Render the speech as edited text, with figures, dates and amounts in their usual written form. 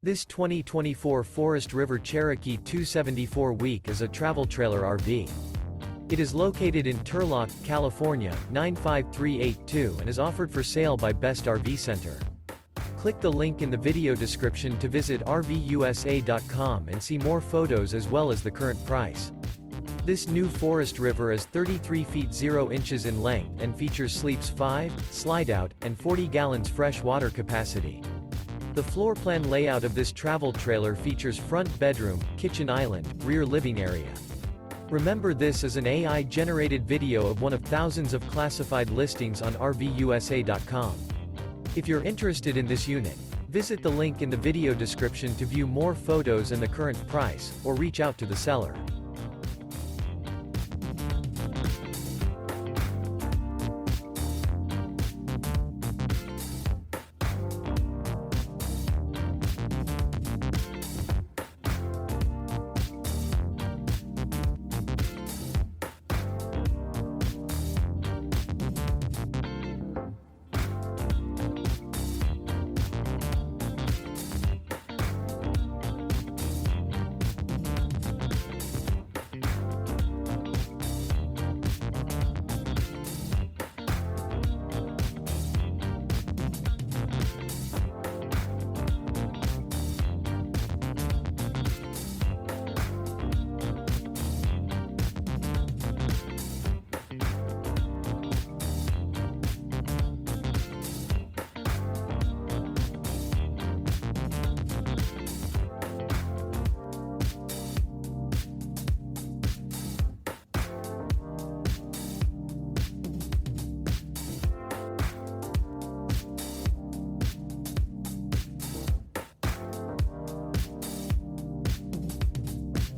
This 2024 Forest River Cherokee 274 week is a travel trailer RV. It is located in Turlock, California, 95382 and is offered for sale by Best RV Center. Click the link in the video description to visit RVUSA.com and see more photos as well as the current price. This new Forest River is 33 feet 0 inches in length and features sleeps 5, Slideout, and 40 gallons fresh water capacity. The floor plan layout of this travel trailer features front bedroom, kitchen island, rear living area. Remember, this is an AI-generated video of one of thousands of classified listings on RVUSA.com. If you're interested in this unit, visit the link in the video description to view more photos and the current price, or reach out to the seller.